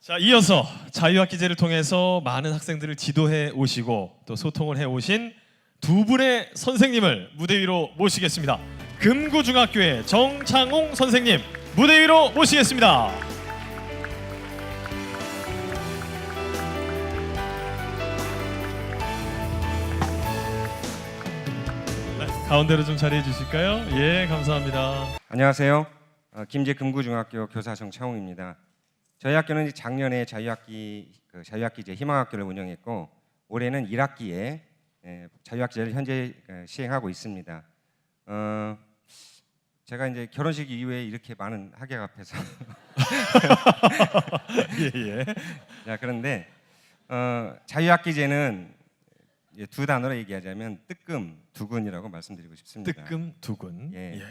자, 이어서 자유학기제를 통해서 많은 학생들을 지도해 오시고 또 소통을 해 오신 두 분의 선생님을 무대 위로 모시겠습니다. 금구중학교의 정창홍 선생님 무대 위로 모시겠습니다. 네, 가운데로 좀 자리해 주실까요? 예, 감사합니다. 안녕하세요. 김제 금구중학교 교사 정창홍입니다. 저희 학교는 작년에 자유학기제 희망학교를 운영했고 올해는 1학기에 자유학기제를 현재 시행하고 있습니다. 제가 이제 결혼식 이후에 이렇게 많은 학약 앞에서 예. 자, 그런데 자유학기제는 두 단어로 얘기하자면 뜨끔 두근이라고 말씀드리고 싶습니다. 뜨끔 두근. 예.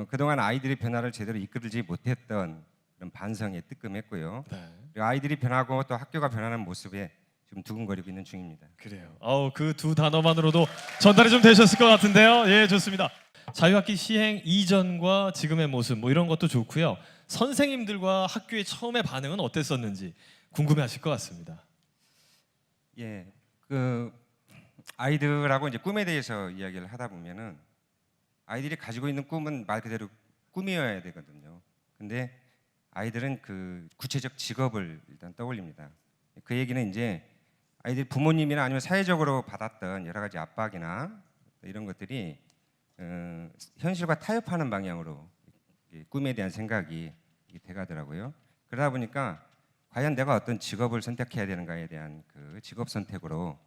그동안 아이들의 변화를 제대로 이끌지 못했던 그런 반성에 뜨끔했고요. 네. 그리고 아이들이 변하고 또 학교가 변하는 모습에 지금 두근거리고 있는 중입니다. 그래요. 그 두 단어만으로도 전달이 좀 되셨을 것 같은데요. 예, 좋습니다. 자유학기 시행 이전과 지금의 모습 뭐 이런 것도 좋고요. 선생님들과 학교의 처음의 반응은 어땠었는지 궁금해하실 것 같습니다. 예, 그 아이들하고 이제 꿈에 대해서 이야기를 하다 보면은 아이들이 가지고 있는 꿈은 말 그대로 꿈이어야 되거든요. 근데 아이들은 그 구체적 직업을 일단 떠올립니다. 그 얘기는 이제 아이들 부모님이나 아니면 사회적으로 받았던 여러 가지 압박이나 이런 것들이 현실과 타협하는 방향으로 꿈에 대한 생각이 돼가더라고요. 그러다 보니까 과연 내가 어떤 직업을 선택해야 되는가에 대한 그 직업 선택으로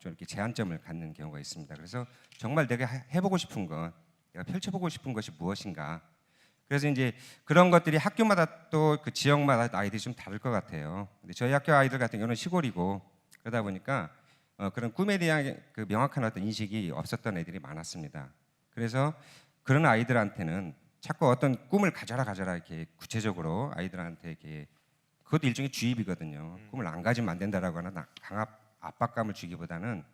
좀 이렇게 제한점을 갖는 경우가 있습니다. 그래서 정말 내가 해보고 싶은 것, 내가 펼쳐보고 싶은 것이 무엇인가. 그래서 이제 그런 것들이 학교마다 또 그 지역마다 아이들이 좀 다를 것 같아요. 근데 저희 학교 아이들 같은 경우는 시골이고 그러다 보니까 그런 꿈에 대한 그 명확한 어떤 인식이 없었던 애들이 많았습니다. 그래서 그런 아이들한테는 자꾸 어떤 꿈을 가져라 이렇게 구체적으로 아이들한테 이렇게 그것도 일종의 주입이거든요. 꿈을 안 가지면 안 된다라고 하는 압박감을 주기보다는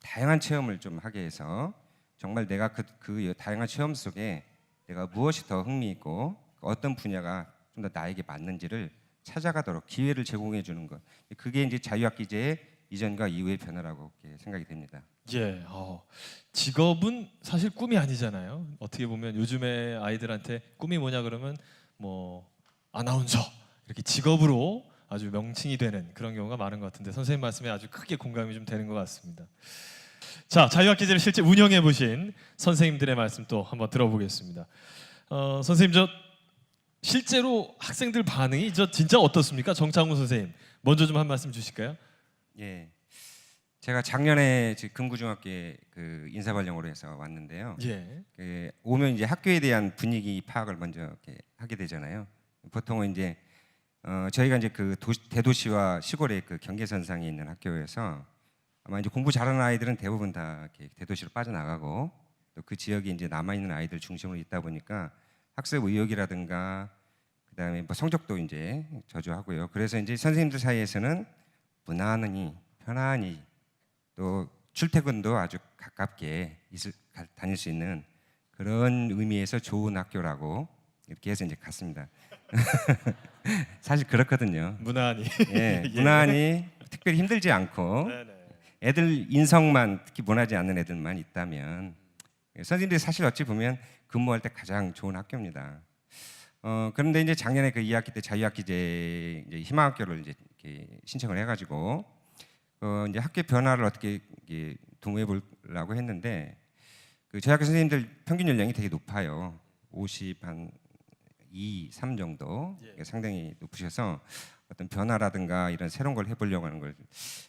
다양한 체험을 좀 하게 해서 정말 내가 그 다양한 체험 속에 내가 무엇이 더 흥미있고 어떤 분야가 좀 더 나에게 맞는지를 찾아가도록 기회를 제공해 주는 것. 그게 이제 자유학기제의 이전과 이후의 변화라고 생각이 됩니다. 예. 직업은 사실 꿈이 아니잖아요. 어떻게 보면 요즘에 아이들한테 꿈이 뭐냐 그러면 뭐 아나운서 이렇게 직업으로 아주 명칭이 되는 그런 경우가 많은 것 같은데 선생님 말씀에 아주 크게 공감이 좀 되는 것 같습니다. 자, 자유학기제를 실제 운영해 보신 선생님들의 말씀 또 한번 들어보겠습니다. 선생님 실제로 학생들 반응이 진짜 어떻습니까? 정창훈 선생님 먼저 좀 한 말씀 주실까요? 예, 제가 작년에 금구중학교에 그 인사발령으로 해서 왔는데요. 예. 오면 이제 학교에 대한 분위기 파악을 먼저 이렇게 하게 되잖아요. 보통은 이제 저희가 이제 그 대도시와 시골의 그 경계선상에 있는 학교에서 아마 이제 공부 잘하는 아이들은 대부분 다 이렇게 대도시로 빠져나가고 또 그 지역에 이제 남아 있는 아이들 중심으로 있다 보니까 학습 의욕이라든가 그다음에 뭐 성적도 이제 저조하고요. 그래서 이제 선생님들 사이에서는 무난히 편안히 또 출퇴근도 아주 가깝게 다닐 수 있는 그런 의미에서 좋은 학교라고 이렇게 해서 이제 갔습니다. 사실 그렇거든요. 무난히. 예, 무난히 특별히 힘들지 않고 애들 인성만 특히 원하지 않는 애들만 있다면 선생님들이 사실 어찌 보면 근무할 때 가장 좋은 학교입니다. 그런데 이제 작년에 그 2학기 때 자유학기제 이제 희망학교를 이제 이렇게 신청을 해가지고 이제 학교 변화를 어떻게 도모해 보려고 했는데 그 저희 학교 선생님들 평균 연령이 되게 높아요. 52, 3 정도 상당히 높으셔서 어떤 변화라든가 이런 새로운 걸 해보려고 하는 걸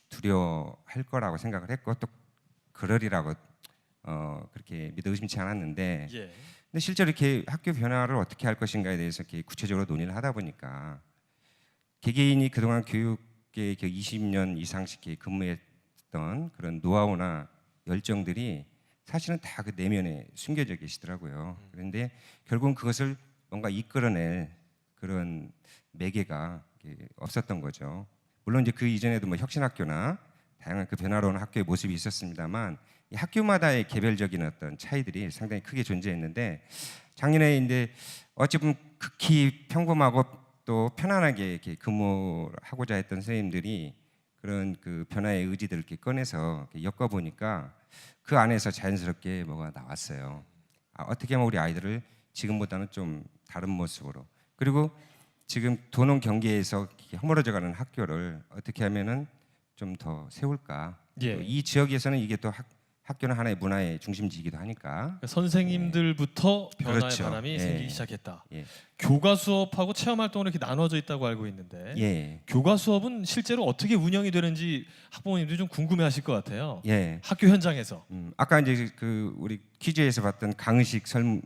두려워할 거라고 생각을 했고 또 그러리라고 그렇게 믿어 의심치 않았는데 근데 실제로 이렇게 학교 변화를 어떻게 할 것인가에 대해서 이렇게 구체적으로 논의를 하다 보니까 개개인이 그동안 교육계 20년 이상씩 근무했던 그런 노하우나 열정들이 사실은 다 그 내면에 숨겨져 계시더라고요. 그런데 결국은 그것을 뭔가 이끌어낼 그런 매개가 없었던 거죠. 물론 이제 그 이전에도 뭐 혁신학교나 다양한 그 변화로운 학교의 모습이 있었습니다만 이 학교마다의 개별적인 어떤 차이들이 상당히 크게 존재했는데 작년에 이제 어찌 보면 극히 평범하고 또 편안하게 이렇게 근무하고자 했던 선생님들이 그런 그 변화의 의지들을 이렇게 꺼내서 이렇게 엮어보니까 그 안에서 자연스럽게 뭐가 나왔어요. 어떻게 하면 우리 아이들을 지금보다는 좀 다른 모습으로, 그리고 지금 도농 경계에서 이렇게 허물어져가는 학교를 어떻게 하면은 좀 더 세울까. 예. 또 이 지역에서는 이게 또 학교는 하나의 문화의 중심지이기도 하니까. 그러니까 선생님들부터 변화의 그렇죠. 바람이 예. 생기기 시작했다. 예. 교과 수업하고 체험 활동으로 이렇게 나눠져 있다고 알고 있는데 예. 교과 수업은 실제로 어떻게 운영이 되는지 학부모님들이 좀 궁금해하실 것 같아요. 예. 학교 현장에서. 아까 이제 그 우리 퀴즈에서 봤던 강의식 그런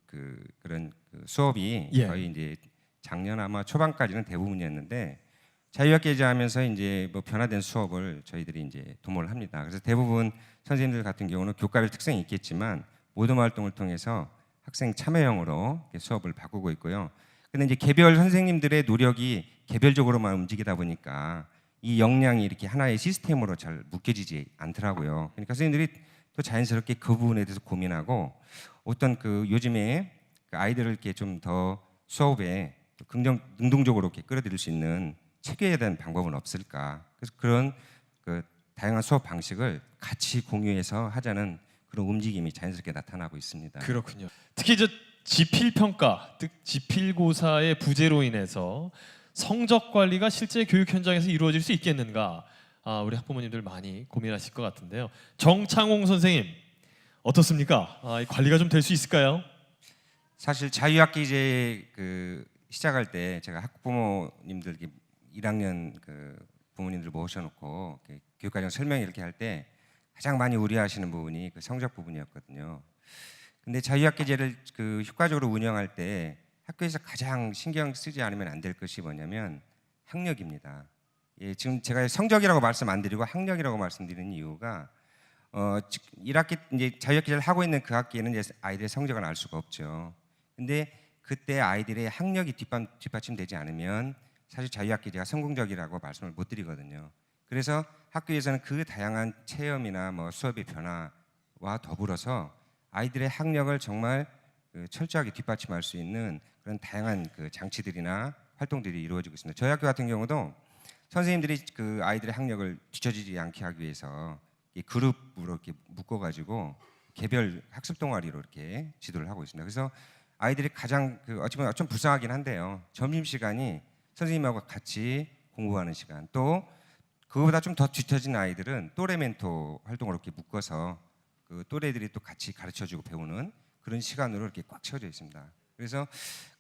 그 수업이 예. 거의 이제 작년 아마 초반까지는 대부분이었는데 자유학계제하면서 이제 뭐 변화된 수업을 저희들이 이제 도모를 합니다. 그래서 대부분 선생님들 같은 경우는 교과별 특성이 있겠지만 모둠 활동을 통해서 학생 참여형으로 수업을 바꾸고 있고요. 근데 이제 개별 선생님들의 노력이 개별적으로만 움직이다 보니까 이 역량이 이렇게 하나의 시스템으로 잘 묶여지지 않더라고요. 그러니까 선생님들이 또 자연스럽게 그 부분에 대해서 고민하고 어떤 그 요즘에 그 아이들을 이렇게 좀 더 수업에 능동적으로 이렇게 끌어들일 수 있는 체계에 대한 방법은 없을까? 그래서 그런 그 다양한 수업 방식을 같이 공유해서 하자는 그런 움직임이 자연스럽게 나타나고 있습니다. 그렇군요. 특히 저 지필 평가, 즉 지필고사의 부재로 인해서 성적 관리가 실제 교육 현장에서 이루어질 수 있겠는가? 우리 학부모님들 많이 고민하실 것 같은데요. 정창홍 선생님 어떻습니까? 이 관리가 좀 될 수 있을까요? 사실 자유학기제 그 시작할 때 제가 학부모님들 1학년 그 부모님들 모셔놓고 교육과정 설명 이렇게 할 때 가장 많이 우려하시는 부분이 그 성적 부분이었거든요. 근데 자유학기제를 그 효과적으로 운영할 때 학교에서 가장 신경 쓰지 않으면 안 될 것이 뭐냐면 학력입니다. 예, 지금 제가 성적이라고 말씀 안 드리고 학력이라고 말씀드리는 이유가 1학기 이제 자유학기제를 하고 있는 그 학기에는 이제 아이들의 성적을 알 수가 없죠. 근데 그때 아이들의 학력이 뒷받침되지 않으면 사실 자유학기제가 성공적이라고 말씀을 못 드리거든요. 그래서 학교에서는 그 다양한 체험이나 뭐 수업의 변화와 더불어서 아이들의 학력을 정말 철저하게 뒷받침할 수 있는 그런 다양한 그 장치들이나 활동들이 이루어지고 있습니다. 저희 학교 같은 경우도 선생님들이 그 아이들의 학력을 뒤처지지 않게 하기 위해서 이 그룹으로 이렇게 묶어가지고 개별 학습 동아리로 이렇게 지도를 하고 있습니다. 그래서 아이들이 가장 어찌 보면 좀 불쌍하긴 한데요. 점심 시간이 선생님하고 같이 공부하는 시간, 또 그거보다 좀 더 뒤처진 아이들은 또래 멘토 활동으로 이렇게 묶어서 그 또래들이 또 같이 가르쳐주고 배우는 그런 시간으로 이렇게 꽉 채워져 있습니다. 그래서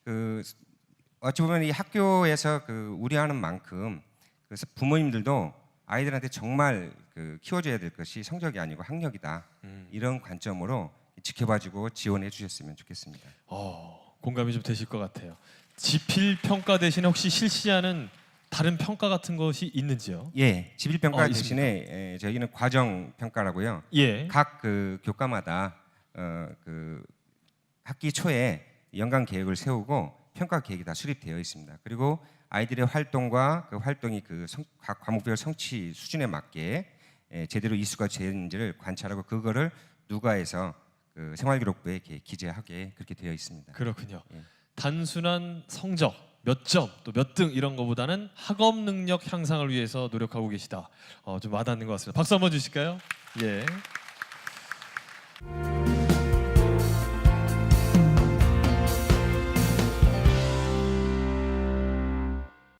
그 어찌 보면 이 학교에서 그 우려하는 만큼 그래서 부모님들도 아이들한테 정말 그 키워줘야 될 것이 성적이 아니고 학력이다. 이런 관점으로 지켜봐주고 지원해 주셨으면 좋겠습니다. 공감이 좀 되실 것 같아요. 지필 평가 대신에 혹시 실시하는 다른 평가 같은 것이 있는지요? 예, 지필 평가 있습니다. 대신에 저희는 과정 평가라고요. 예. 각 그 교과마다 그 학기 초에 연간 계획을 세우고 평가 계획이 다 수립되어 있습니다. 그리고 아이들의 활동과 그 활동이 각 과목별 성취 수준에 맞게 제대로 이수가 되는지를 관찰하고 그거를 누가해서 그 생활기록부에 이렇게 기재하게 그렇게 되어 있습니다. 그렇군요. 예. 단순한 성적 몇 점 또 몇 등 이런 거보다는 학업 능력 향상을 위해서 노력하고 계시다. 좀 와닿는 것 같습니다. 박수 한번 주실까요? 예.